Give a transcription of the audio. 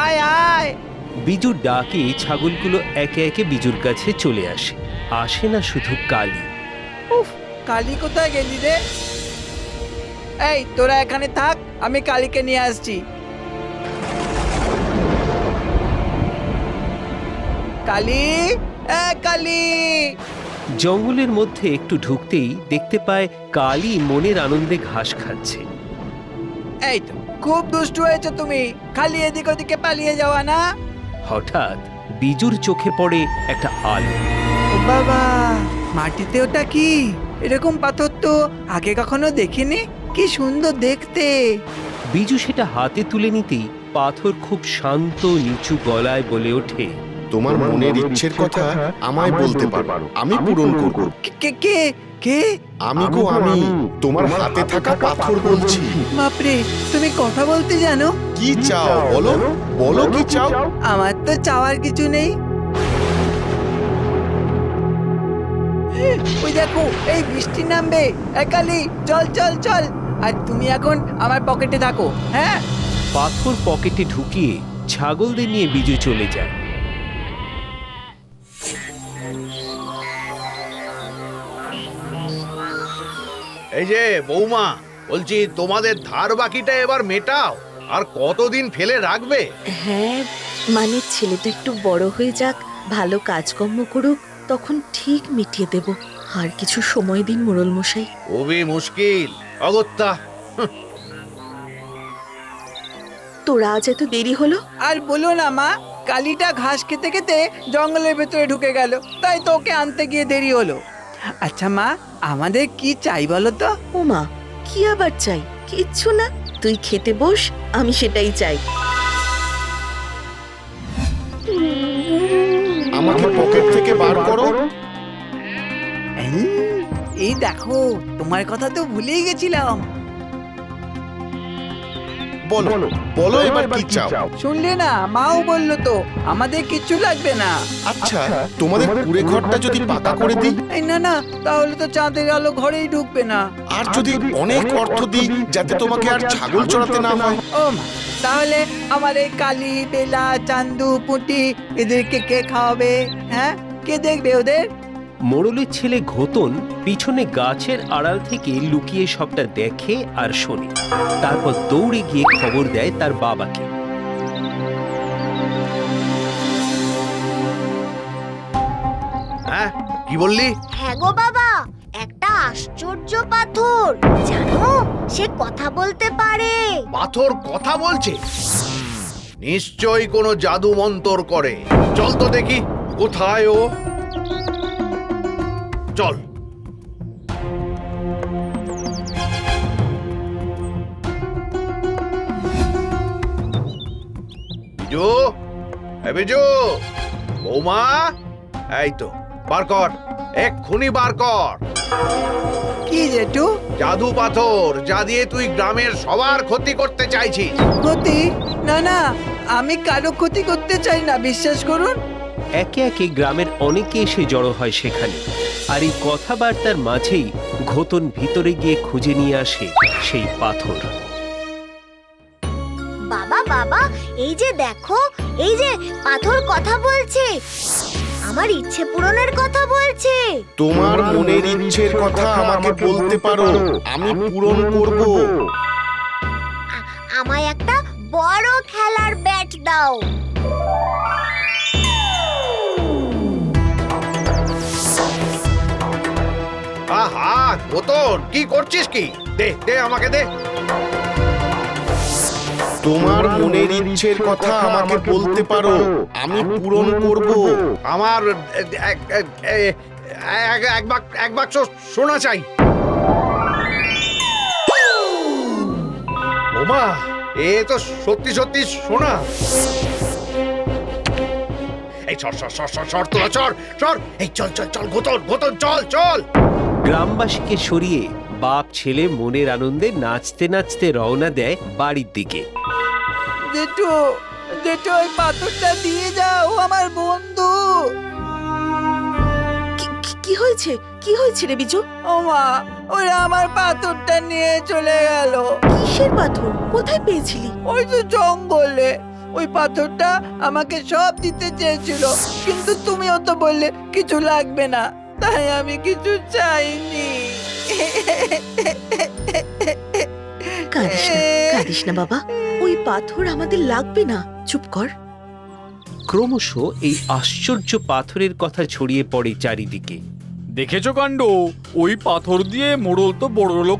আয় আয়। বিজুর ডাকে ছাগলগুলো একে একে বিজুর কাছে চলে আসে। আসে না শুধু কালী। উফ, কালী কোথায় গেলি রে? এই তোরা এখানে থাক, আমি কালীকে নিয়ে আসছি। কালী, কালী। জঙ্গলের মধ্যে একটু ঢুকতেই দেখতে পায় কালী মনের আনন্দে ঘাস খাচ্ছে। এই তো খুব দুষ্টু হয়েছে তুমি, খালি এদিক ওদিকে পালিয়ে যাওয়া না। হঠাৎ বিজুর চোখে পড়ে একটা আলো। ও বাবা, মাটিতে ওটা কি? এরকম পাথর তো আগে কখনো দেখিনি, কি সুন্দর দেখতে। বিজু সেটা হাতে তুলে নিতেই পাথর খুব শান্ত নিচু গলায় বলে ওঠে, তোমার মনের ইচ্ছের কথা আমায় বলতে পারো, আমি পূরণ করব। কে কে কে? আমি গো আমি, তোমার হাতে থাকা পাথর বলছি। বাপরে, তুমি কথা বলতে জানো? কি চাও বলো, বলো কি চাও? আমার তো চাওয়ার কিছু নেই। ওই দেখো, এই বৃষ্টি নামবে। কালী, চল চল চল। আর তুমি এখন আমার পকেটে থাকো, হ্যাঁ? পাথর পকেটে ঢুকিয়ে ছাগলদের নিয়ে বিজু চলে যায়। এই যে বৌমা, বলছি তোমাদের ধার বাকিটা এবার মেটাও। আর কতদিন ফেলে রাখবে? হ্যাঁ, মানে ছেলেটা একটু বড় হয়ে যাক, ভালো কাজকর্ম করুক, তখন ঠিক মিটিয়ে দেব। আর কিছু সময় দিন মোড়ল মশাই। খুবই মুশকিল অগত্যা। তোরা আজ এত দেরি হলো? আর বলো না মা, কালীটা ঘাস খেতে খেতে জঙ্গলের ভেতরে ঢুকে গেল, তাই তো ওকে আনতে গিয়ে দেরি হলো। আচ্ছা মা, আমাদের কি চাই বলো তো? ও মা, কি আবার চাই? কিচ্ছু না, তুই খেতে বস, আমি সেটাই চাই। আমাকে পকেট থেকে বার করো। এই দেখো, তোমার কথা তো ভুলেই গেছিলাম। বলো বলো এবার কি চাও? শুনলে না, মাও বললো তো আমাদের কিচ্ছু লাগবে না। আচ্ছা, তোমাদের কুড়ে ঘরটা যদি পাকা করে দিই? এই না না, তাহলে তো চাঁদের আলো ঘরেই ঢুকবে না। আর যদি অনেক অর্থ দিই যাতে তোমাকে আর ছাগল চড়াতে না হয়? ও মা, তাহলে আমার এই কালী, বেলা, চান্দু, পুঁটি এদেরকে কে খাওয়াবে? হ্যাঁ, কে দেখবে ওদের? মোড়লের ছেলে ঘোতন পিছনে গাছের আড়াল থেকে লুকিয়ে সবটা দেখে আর শোনে। তারপর দৌড়ে গিয়ে খবর দেয় তার বাবাকে। হ্যাঁ, কি বললি? হ্যাঁ গো বাবা, একটা আশ্চর্য পাথর, জানো সে কথা বলতে পারে। পাথর কথা বলছে? নিশ্চয়ই কোনো জাদু মন্তর করে। চল তো দেখি কোথায় ও। চল। বিজু, বিজু, বৌমা, এই তো বার কর, এক্ষুনি বার কর। কি জেঠু? জাদু পাথর, যা দিয়ে তুই গ্রামের সবার ক্ষতি করতে চাইছিস। ক্ষতি? না না, আমি কারো ক্ষতি করতে চাই না, বিশ্বাস করুন। একে একে গ্রামের অনেকে এসে জড়ো হয় সেখানে। আর এই কথাবার্তার মাঝেই ঘোতন ভিতরে গিয়ে খুঁজে নিয়ে আসে সেই পাথর। বাবা বাবা, এই যে দেখো, এই যে পাথর কথা বলছে, আমার ইচ্ছে পূরণের কথা বলছে। তোমার মনের ইচ্ছের কথা আমাকে বলতে পারো, আমি পূরণ করব। আমায় একটা বড় খেলার ব্যাট দাও। আহা, ঘোতন, কি করছিস কি? দে দে, আমাকে দে। তোমার মনের ইচ্ছের কথা আমাকে বলতে পারো, আমি পূরণ করব। আমার এক বাক্স সোনা চাই। ওমা, এ তো সত্যি সত্যি সোনা। এই সর সর সর সর সর, তোরা সর সর। এই চল চল চল, ঘোতন ঘোতন, চল চল। গ্রামবাসীকে সরিয়ে বাপ ছেলে মনের আনন্দে নাচতে নাচতে রওনা দেয় বাড়ির দিকে। জেঠু, জেঠু, ওই পাথরটা দিয়ে যাও, আমার বন্ধু। কি হয়েছে? কি হয়েছে রে বিজু? ও মা, ওরা আমার পাথরটা নিয়ে চলে গেল। কিসের পাথর? কোথায় পেয়েছিলি? ওই তো জঙ্গলে। ওই পাথরটা আমাকে সব দিতে চেয়েছিল, কিন্তু তুমিও তো বললে কিছু লাগবে না, তাই আমি কিছু চাইনি। কাঁদিস না বাবা, ওই পাথর আমাদের লাগবে না, চুপ কর। ক্রমশ এই আশ্চর্য পাথরের কথা ছড়িয়ে পড়ে চারিদিকে। দেখেছো কাণ্ড, ওই পাথর দিয়ে মোড়ল তো বড় লোক